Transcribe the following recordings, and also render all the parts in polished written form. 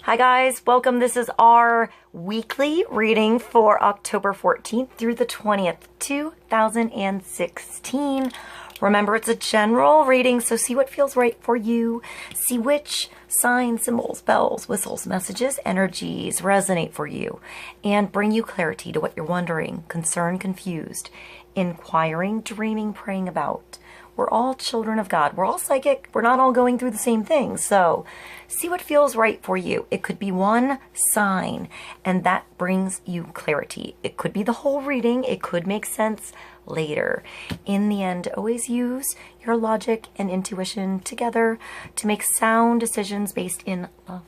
Hi guys, welcome. This is our weekly reading for October 14th through the 20th, 2016. Remember, it's a general reading, so see what feels right for you. See which signs, symbols, bells, whistles, messages, energies resonate for you and bring you clarity to what you're wondering, concerned, confused, inquiring, dreaming, praying about. We're all children of God. We're all psychic. We're not all going through the same thing. So see what feels right for you. It could be one sign, and that brings you clarity. It could be the whole reading. It could make sense later. In the end, always use your logic and intuition together to make sound decisions based in love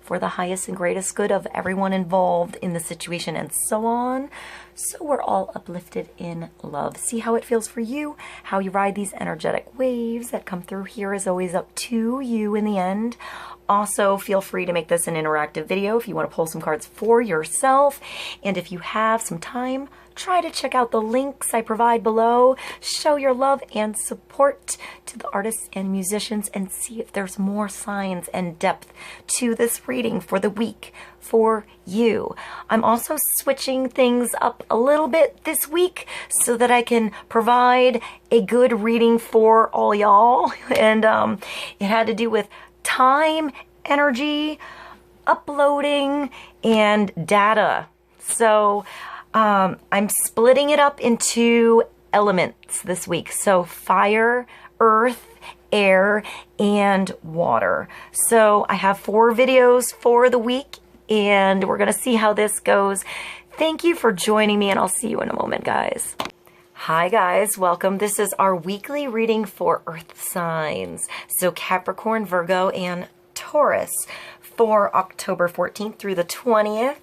for the highest and greatest good of everyone involved in the situation, and so on. So we're all uplifted in love. See how it feels for you. How you ride these energetic waves that come through here is always up to you in the end. Also, feel free to make this an interactive video if you want to pull some cards for yourself. And if you have some time, try to check out the links I provide below. Show your love and support to the artists and musicians and see if there's more signs and depth to this reading for the week for you. I'm also switching things up a little bit this week so that I can provide a good reading for all y'all. And it had to do with time, energy, uploading, and data. So I'm splitting it up into elements this week. So fire, earth, air, and water. So I have 4 videos for the week, and we're going to see how this goes. Thank you for joining me, and I'll see you in a moment, guys. Hi guys, welcome. This is our weekly reading for earth signs. So Capricorn, Virgo, and Taurus for October 14th through the 20th.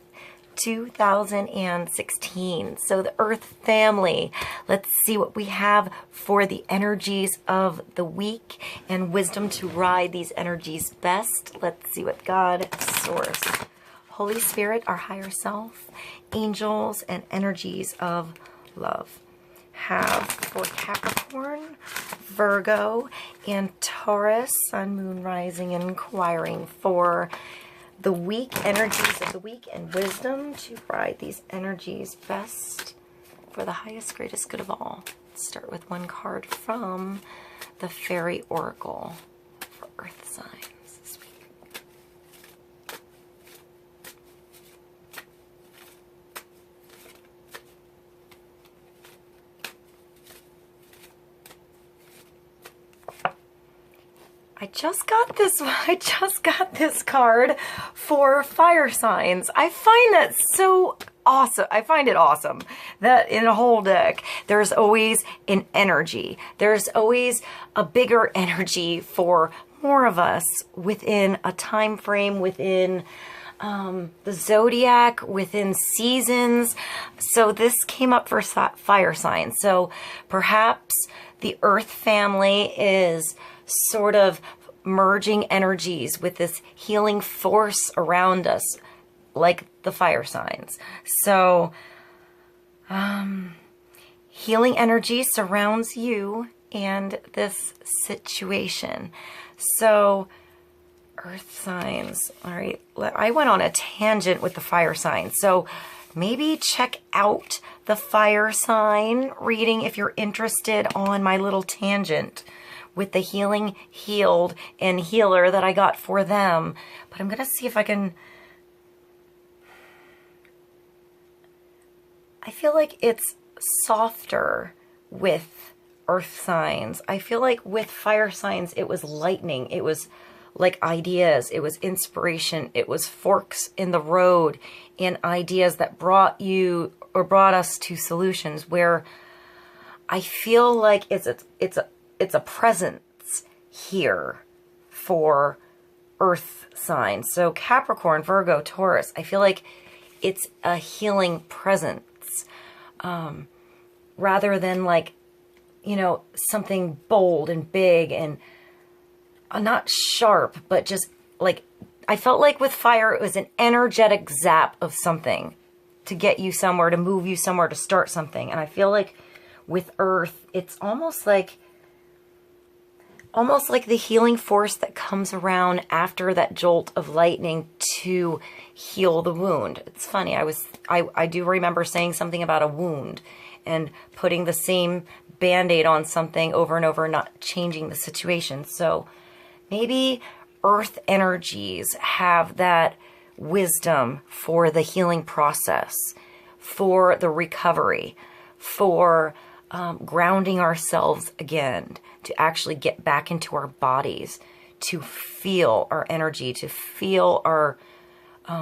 2016. So the Earth family, let's see what we have for the energies of the week and wisdom to ride these energies best. Let's see what God, Source, Holy Spirit, our higher self, angels, and energies of love have for Capricorn, Virgo, and Taurus, Sun, Moon, Rising, and inquiring for the week, energies of the week, and wisdom to ride these energies best for the highest, greatest good of all. Let's start with one card from the Fairy Oracle for Earth signs this week. I just got this card for fire signs. I find that so awesome. I find it awesome that in a whole deck, there's always an energy. There's always a bigger energy for more of us within a time frame, within the zodiac, within seasons. So this came up for fire signs. So perhaps the Earth family is sort of merging energies with this healing force around us, like the fire signs. So healing energy surrounds you and this situation. So earth signs. All right, I went on a tangent with the fire signs. So maybe check out the fire sign reading if you're interested on my little tangent with the healing, healed, and healer that I got for them. But I'm going to see if I can... I feel like it's softer with earth signs. I feel like with fire signs, it was lightning. It was like ideas. It was inspiration. It was forks in the road and ideas that brought you or brought us to solutions, where I feel like it's a presence here for earth signs. So Capricorn, Virgo, Taurus, I feel like it's a healing presence, rather than like, you know, something bold and big and not sharp, but just like, I felt like with fire, it was an energetic zap of something to get you somewhere, to move you somewhere, to start something. And I feel like with earth, it's almost like almost like the healing force that comes around after that jolt of lightning to heal the wound. It's funny, I do remember saying something about a wound and putting the same Band-Aid on something over and over, not changing the situation. So maybe earth energies have that wisdom for the healing process, for the recovery, for grounding ourselves again, to actually get back into our bodies, to feel our energy, to feel our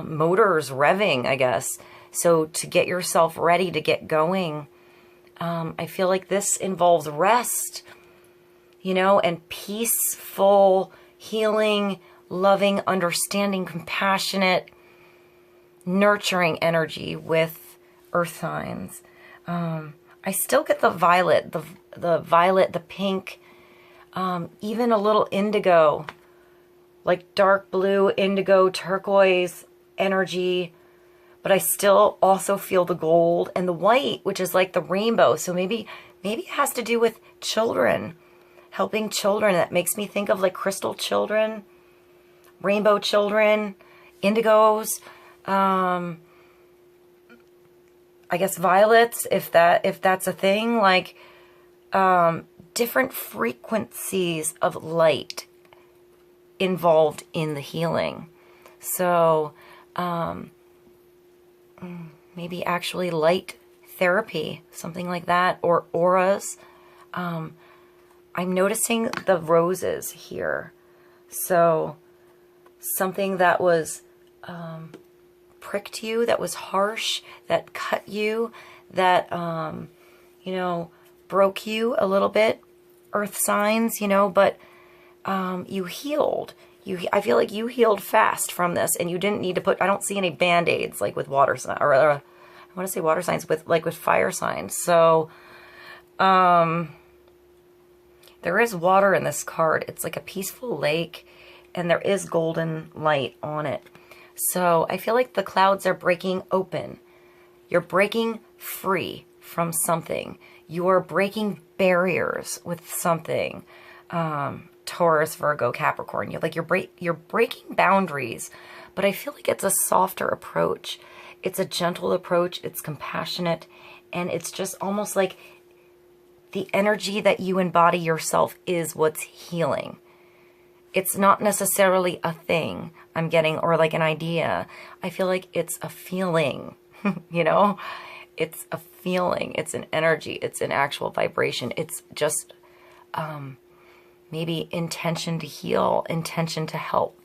motors revving, I guess. So to get yourself ready to get going, I feel like this involves rest, you know, and peaceful, healing, loving, understanding, compassionate, nurturing energy with earth signs. I still get the violet, the violet, the pink, even a little indigo, like dark blue, indigo, turquoise energy. But I still also feel the gold and the white, which is like the rainbow. So maybe it has to do with children, helping children. That makes me think of like crystal children, rainbow children, indigos, I guess violets, if that's a thing, like different frequencies of light involved in the healing. So maybe actually light therapy, something like that, or auras. I'm noticing the roses here. So something that was pricked you, that was harsh, that cut you, that, you know, broke you a little bit, earth signs, you know, but you healed. I feel like you healed fast from this, and you didn't need to put, I don't see any Band-Aids like with water signs, or I want to say water signs with fire signs. So there is water in this card. It's like a peaceful lake, and there is golden light on it. So I feel like the clouds are breaking open. You're breaking free from something. You are breaking barriers with something. Taurus, Virgo, Capricorn. You're breaking boundaries, but I feel like it's a softer approach. It's a gentle approach. It's compassionate, and it's just almost like the energy that you embody yourself is what's healing. It's not necessarily a thing I'm getting, or like an idea. I feel like it's a feeling, you know? It's a feeling. It's an energy. It's an actual vibration. It's just maybe intention to heal, intention to help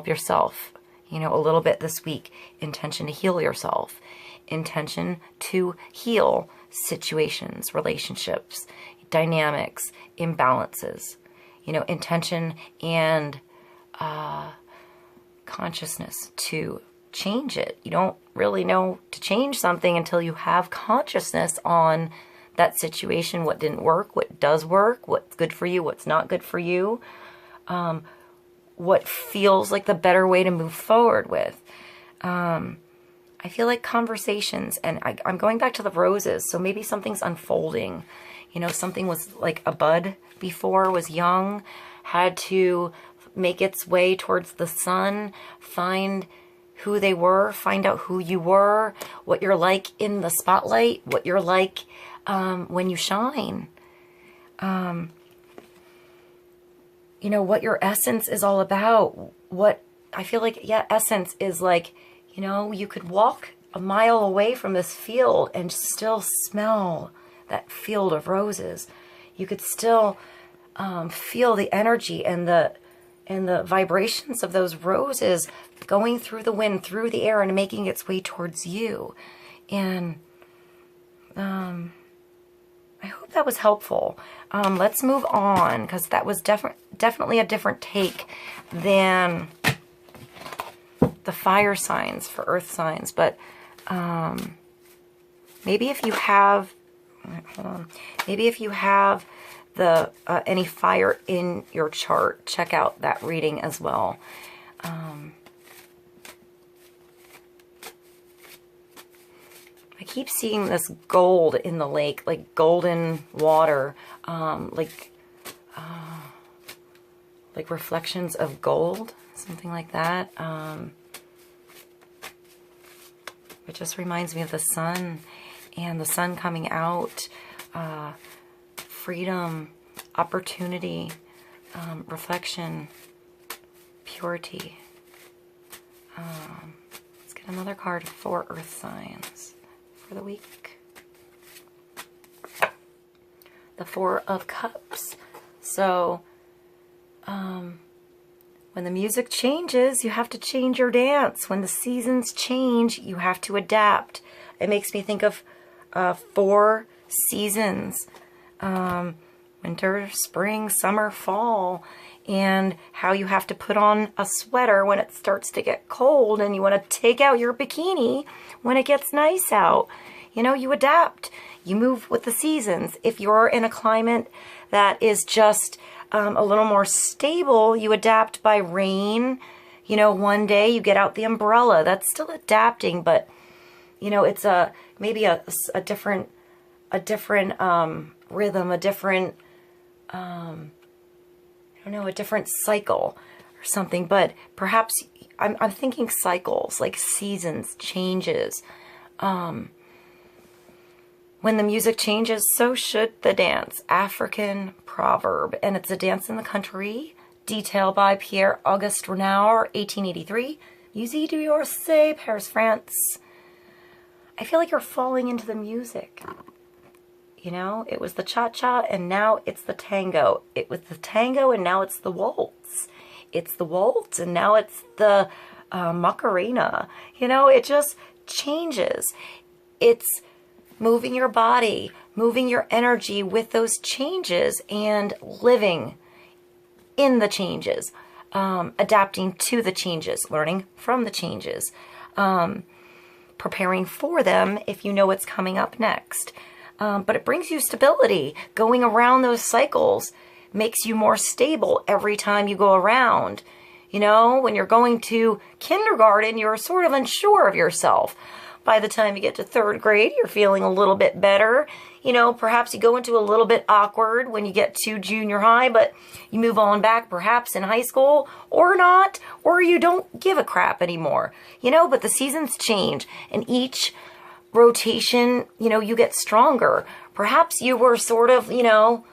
yourself, you know, a little bit this week. Intention to heal yourself. Intention to heal situations, relationships, dynamics, imbalances. You know, intention and consciousness to change it. You don't really know to change something until you have consciousness on that situation, what didn't work, what does work, what's good for you, what's not good for you, what feels like the better way to move forward with. I feel like conversations, and I'm going back to the roses, so maybe something's unfolding. You know, something was like a bud before, was young, had to make its way towards the sun, find who they were, find out who you were, what you're like in the spotlight, what you're like when you shine. You know, what your essence is all about. What I feel like, yeah, essence is like, you know, you could walk a mile away from this field and still smell that field of roses. You could still feel the energy and the vibrations of those roses going through the wind, through the air, and making its way towards you. And I hope that was helpful. Let's move on, because that was definitely a different take than the fire signs for earth signs. But maybe if you have, hold on, maybe if you have the any fire in your chart, check out that reading as well. I keep seeing this gold in the lake, like golden water, like like reflections of gold, something like that. It just reminds me of the sun, and the sun coming out, freedom, opportunity, reflection, purity. Let's get another card for earth signs for the week. The Four of Cups. So, when the music changes, you have to change your dance. When the seasons change, you have to adapt. It makes me think of 4 seasons. Winter, spring, summer, fall. And how you have to put on a sweater when it starts to get cold, and you want to take out your bikini when it gets nice out. You know, you adapt. You move with the seasons. If you're in a climate that is just a little more stable, you adapt by rain. You know, one day you get out the umbrella. That's still adapting, but you know, it's maybe a different rhythm, a different I don't know, a different cycle or something. But perhaps I'm thinking cycles, like seasons, changes. When the music changes, so should the dance. African proverb. And it's a dance in the country. Detail by Pierre-Auguste Renoir, 1883. Musée d'Orsay, Paris, France. I feel like you're falling into the music. You know, it was the cha-cha and now it's the tango. It was the tango and now it's the waltz. It's the waltz and now it's the Macarena. You know, it just changes. It's moving your body, moving your energy with those changes and living in the changes, adapting to the changes, learning from the changes, preparing for them if you know what's coming up next. But it brings you stability. Going around those cycles makes you more stable every time you go around. You know, when you're going to kindergarten, you're sort of unsure of yourself. By the time you get to 3rd grade, you're feeling a little bit better. You know, perhaps you go into a little bit awkward when you get to junior high, but you move on back perhaps in high school or not, or you don't give a crap anymore. You know, but the seasons change, and each rotation, you know, you get stronger. Perhaps you were sort of, you know,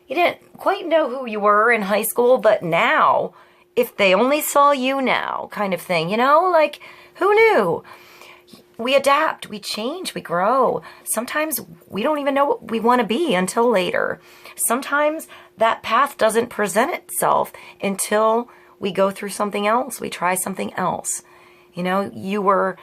you didn't quite know who you were in high school, but now, if they only saw you now, kind of thing, you know, like, who knew? We adapt, we change, we grow. Sometimes we don't even know what we want to be until later. Sometimes that path doesn't present itself until we go through something else, we try something else. You know, you were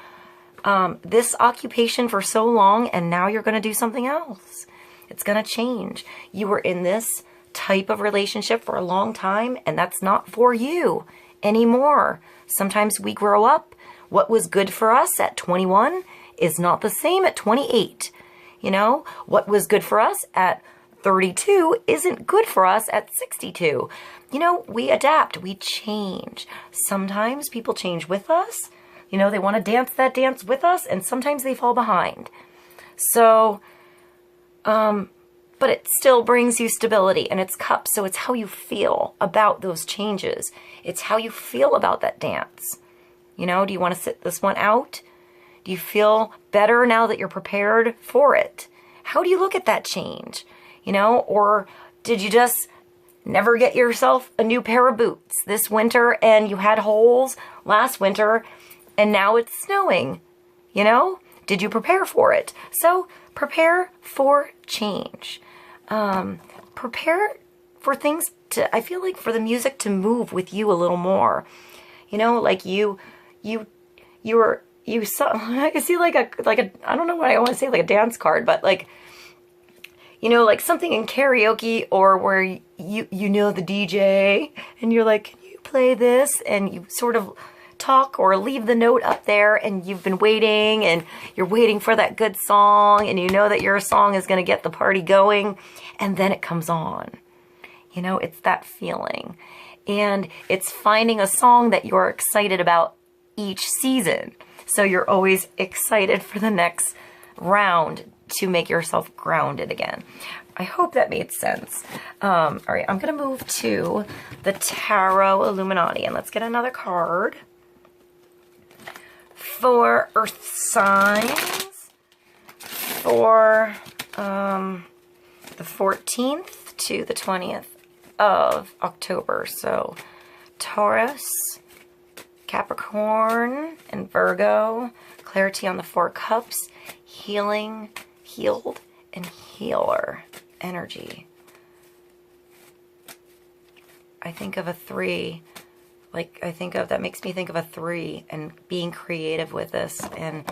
this occupation for so long, and now you're going to do something else. It's going to change. You were in this type of relationship for a long time, and that's not for you anymore. Sometimes we grow up. What was good for us at 21 is not the same at 28. You know, what was good for us at 32 isn't good for us at 62. You know, we adapt, we change. Sometimes people change with us. You know, they want to dance that dance with us, and sometimes they fall behind. So, but it still brings you stability, and it's cups, so it's how you feel about those changes. It's how you feel about that dance. You know, do you want to sit this one out? Do you feel better now that you're prepared for it? How do you look at that change? You know, or did you just never get yourself a new pair of boots this winter, and you had holes last winter, and now it's snowing? You know, did you prepare for it? So prepare for change. Prepare for things to, I feel like, for the music to move with you a little more. You know, like you saw, I can see like a, I don't know what I want to say, like a dance card, but like, you know, like something in karaoke, or where you know the DJ and you're like, can you play this? And you sort of talk or leave the note up there, and you've been waiting, and you're waiting for that good song, and you know that your song is going to get the party going, and then it comes on. You know, it's that feeling. And it's finding a song that you're excited about each season. So you're always excited for the next round to make yourself grounded again. I hope that made sense. All right, I'm going to move to the Tarot Illuminati, and let's get another card for Earth signs for the 14th to the 20th of October. So Taurus, Capricorn, and Virgo. Clarity on the Four Cups. Healing, healed, and healer energy. I think of a 3. Like, that makes me think of a 3 and being creative with this and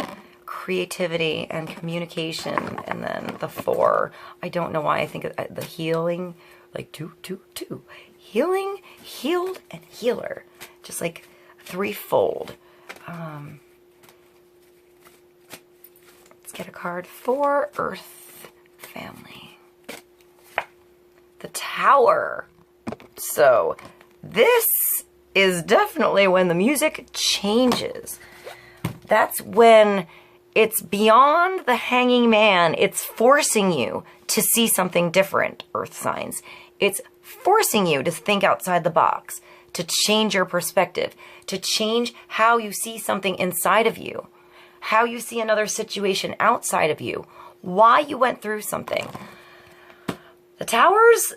creativity and communication. And then the 4. I don't know why I think of the healing, like 2, 2, 2. Healing, healed, and healer. Just like threefold. Let's get a card for Earth family. The Tower. So this is definitely when the music changes. That's when it's beyond the hanging man. It's forcing you to see something different, Earth signs. It's forcing you to think outside the box, to change your perspective, to change how you see something inside of you, how you see another situation outside of you, why you went through something. The Towers,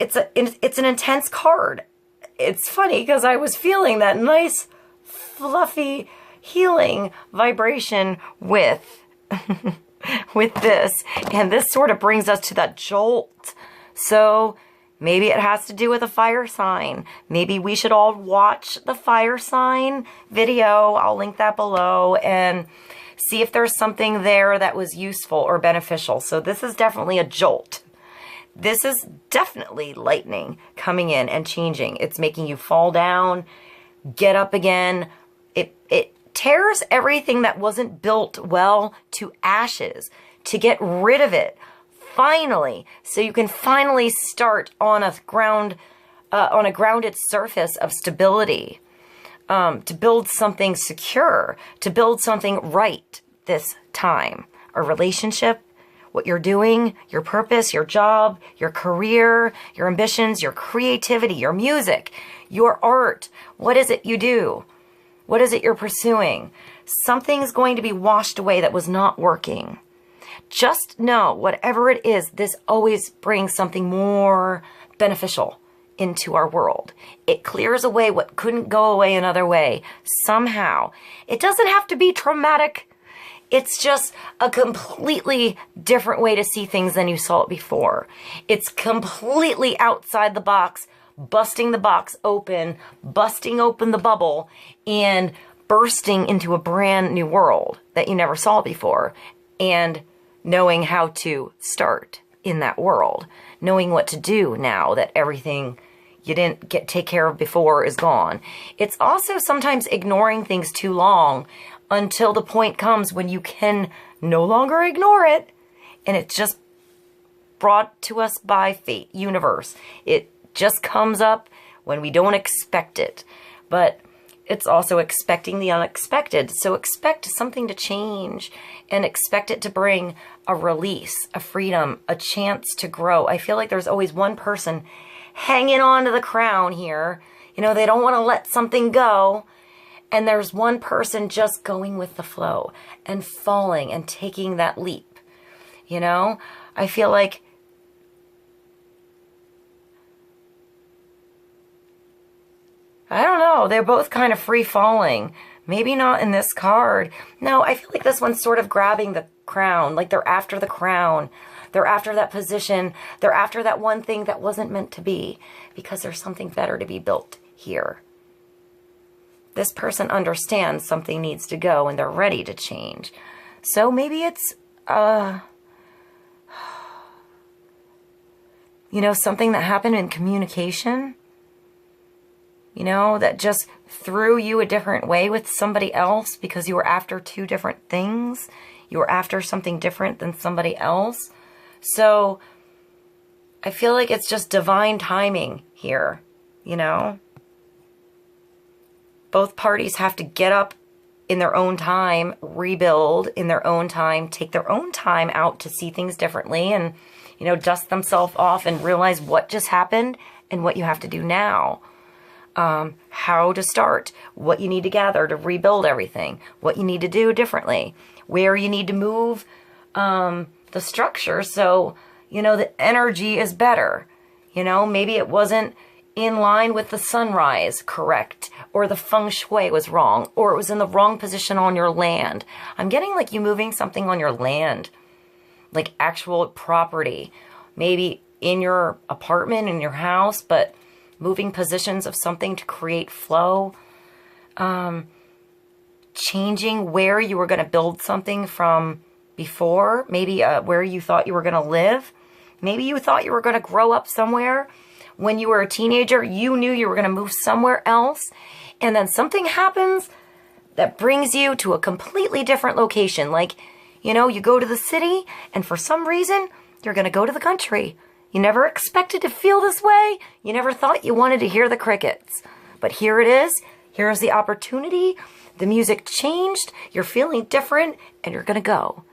it's an intense card. It's funny because I was feeling that nice, fluffy, healing vibration with, with this. And this sort of brings us to that jolt. So maybe it has to do with a fire sign. Maybe we should all watch the fire sign video. I'll link that below and see if there's something there that was useful or beneficial. So this is definitely a jolt. This is definitely lightning coming in and changing. It's making you fall down, get up again. It tears everything that wasn't built well to ashes, to get rid of it. Finally, so you can finally start on a grounded surface of stability, to build something secure, to build something right this time. A relationship, what you're doing, your purpose, your job, your career, your ambitions, your creativity, your music, your art. What is it you do? What is it you're pursuing? Something's going to be washed away that was not working. Just know, whatever it is, this always brings something more beneficial into our world. It clears away what couldn't go away another way, somehow. It doesn't have to be traumatic. It's just a completely different way to see things than you saw it before. It's completely outside the box, busting the box open, busting open the bubble, and bursting into a brand new world that you never saw before. And knowing how to start in that world, knowing what to do now that everything you didn't take care of before is gone. It's also sometimes ignoring things too long until the point comes when you can no longer ignore it, and it's just brought to us by fate, universe. It just comes up when we don't expect it. But it's also expecting the unexpected. So expect something to change and expect it to bring a release, a freedom, a chance to grow. I feel like there's always one person hanging on to the crown here. You know, they don't want to let something go. And there's one person just going with the flow and falling and taking that leap. You know, I feel like I don't know. They're both kind of free falling. Maybe not in this card. No, I feel like this one's sort of grabbing the crown. Like they're after the crown. They're after that position. They're after that one thing that wasn't meant to be. Because there's something better to be built here. This person understands something needs to go and they're ready to change. So maybe it's, you know, something that happened in communication. You know, that just threw you a different way with somebody else because you were after two different things. You were after something different than somebody else. So I feel like it's just divine timing here, you know. Both parties have to get up in their own time, rebuild in their own time, take their own time out to see things differently and, you know, dust themselves off and realize what just happened and what you have to do now. How to start, what you need to gather to rebuild everything, what you need to do differently, where you need to move the structure so, you know, the energy is better. You know, maybe it wasn't in line with the sunrise correct, or the feng shui was wrong, or it was in the wrong position on your land. I'm getting like you moving something on your land, like actual property, maybe in your apartment, in your house, but moving positions of something to create flow, changing where you were going to build something from before, maybe where you thought you were going to live. Maybe you thought you were going to grow up somewhere. When you were a teenager, you knew you were going to move somewhere else, and then something happens that brings you to a completely different location. Like, you know, you go to the city, and for some reason, you're going to go to the country. You never expected to feel this way. You never thought you wanted to hear the crickets. But here it is. Here's the opportunity. The music changed. You're feeling different, and you're going to go.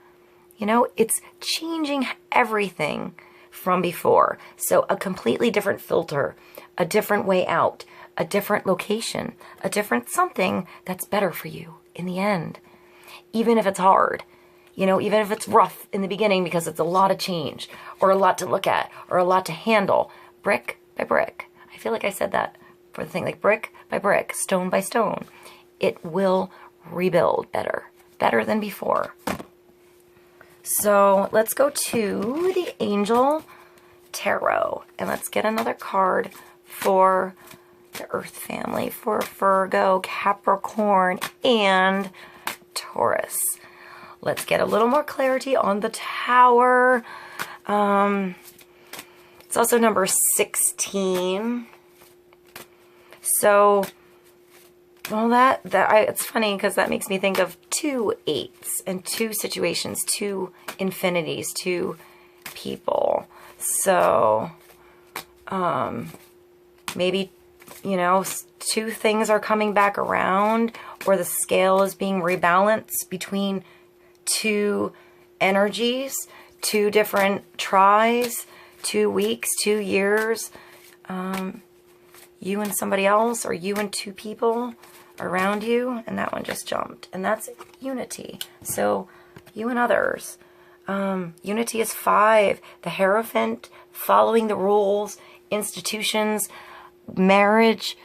You know, it's changing everything from before. So a completely different filter, a different way out, a different location, a different something that's better for you in the end. Even if it's hard. You know, even if it's rough in the beginning because it's a lot of change or a lot to look at or a lot to handle, brick by brick. I feel like I said that for the thing, like brick by brick, stone by stone. It will rebuild better than before. So let's go to the Angel Tarot and let's get another card for the Earth family, for Virgo, Capricorn, and Taurus. Let's get a little more clarity on the Tower. It's also number 16. So, well, it's funny because that makes me think of 2 8s and 2 situations, 2 infinities, 2 people. So, maybe, you know, 2 things are coming back around, or the scale is being rebalanced between 2 energies, 2 different tries, 2 weeks, 2 years, you and somebody else, or you and 2 people around you, and that one just jumped, and that's unity. So you and others. Unity is 5, the Hierophant, following the rules, institutions, marriage,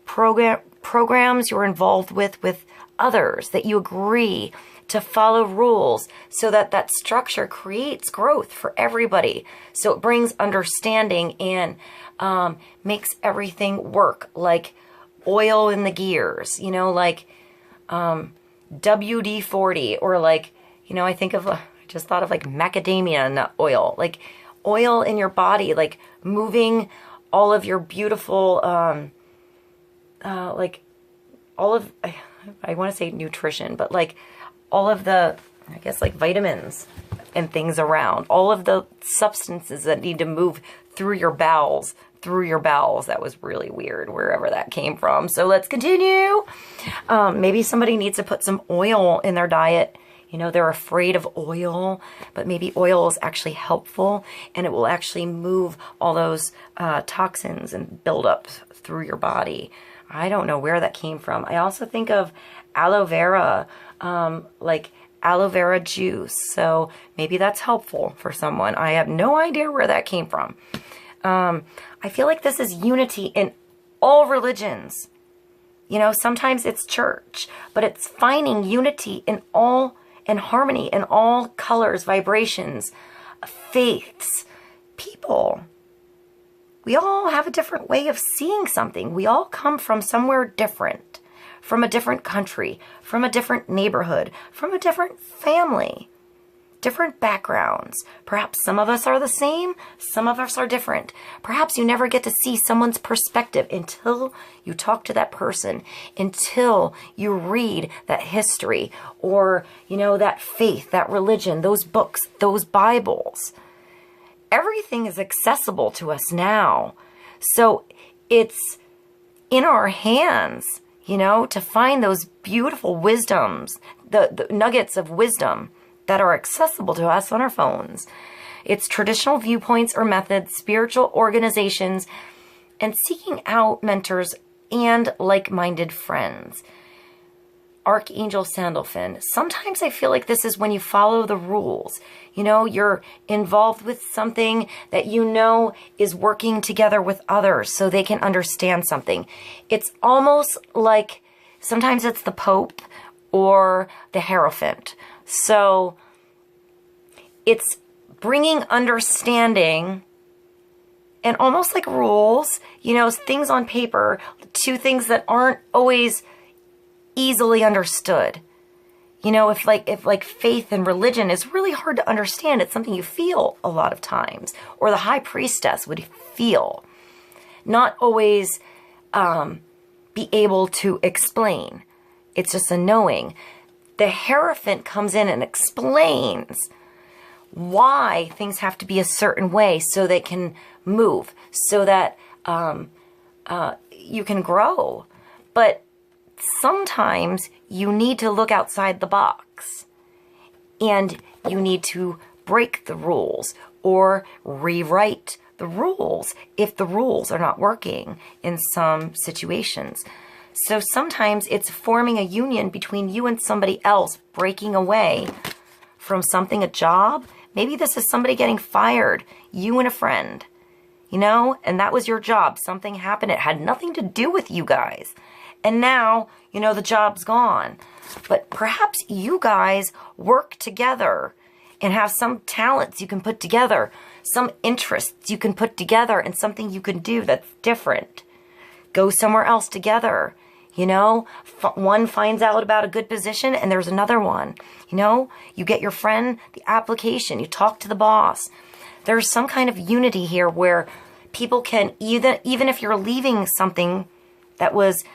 programs you're involved with others, that you agree to follow rules so that that structure creates growth for everybody. So it brings understanding and makes everything work, like oil in the gears, you know, like WD-40, or like, you know, I just thought of like macadamia nut oil, like oil in your body, like moving all of your beautiful, like all of, I want to say nutrition, but like all of the, I guess, like vitamins and things around, all of the substances that need to move through your bowels. That was really weird, wherever that came from. So let's continue. Maybe somebody needs to put some oil in their diet. You know, they're afraid of oil, but maybe oil is actually helpful, and it will actually move all those toxins and build up through your body. I don't know where that came from. I also think of aloe vera, like aloe vera juice. So maybe that's helpful for someone. I have no idea where that came from. I feel like this is unity in all religions. You know, sometimes it's church, but it's finding unity in all, and harmony in all colors, vibrations, faiths, people. We all have a different way of seeing something. We all come from somewhere different, from a different country, from a different neighborhood, from a different family, different backgrounds. Perhaps some of us are the same, some of us are different. Perhaps you never get to see someone's perspective until you talk to that person, until you read that history, or, you know, that faith, that religion, those books, those Bibles. Everything is accessible to us now. So it's in our hands, you know, to find those beautiful wisdoms, the nuggets of wisdom that are accessible to us on our phones. It's traditional viewpoints or methods, spiritual organizations, and seeking out mentors and like-minded friends. Archangel Sandalphon. Sometimes I feel like this is when you follow the rules. You know, you're involved with something that you know is working together with others so they can understand something. It's almost like sometimes it's the Pope or the Hierophant. So it's bringing understanding and almost like rules, you know, things on paper to things that aren't always easily understood. You know, if faith and religion is really hard to understand, it's something you feel a lot of times, or the high priestess would feel, not always be able to explain. It's just a knowing. The Hierophant comes in and explains why things have to be a certain way so they can move, so that you can grow. But sometimes you need to look outside the box and you need to break the rules or rewrite the rules if the rules are not working in some situations. So sometimes it's forming a union between you and somebody else, breaking away from something, a job. Maybe this is somebody getting fired, you and a friend, you know, and that was your job. Something happened. It had nothing to do with you guys. And now, you know, the job's gone. But perhaps you guys work together and have some talents you can put together, some interests you can put together, and something you can do that's different. Go somewhere else together. You know, one finds out about a good position and there's another one. You know, you get your friend the application, you talk to the boss. There's some kind of unity here where people can, even if you're leaving something that was,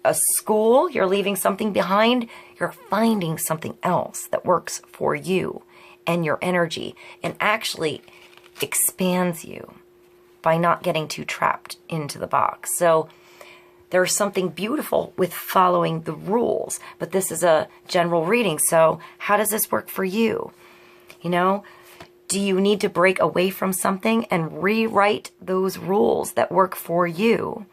a school, you're leaving something behind, you're finding something else that works for you and your energy and actually expands you by not getting too trapped into the box. So there's something beautiful with following the rules, but this is a general reading. So how does this work for you? You know, do you need to break away from something and rewrite those rules that work for you?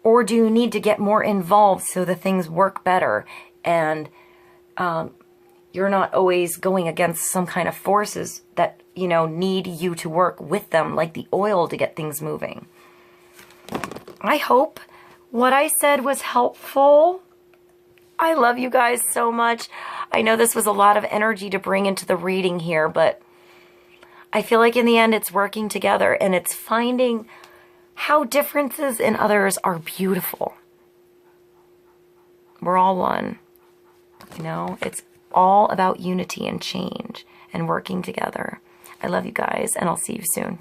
Or do you need to get more involved so the things work better and you're not always going against some kind of forces that, you know, need you to work with them like the oil to get things moving? I hope what I said was helpful. I love you guys so much. I know this was a lot of energy to bring into the reading here, but I feel like in the end it's working together and it's finding how differences in others are beautiful. We're all one. You know, it's all about unity and change and working together. I love you guys, and I'll see you soon.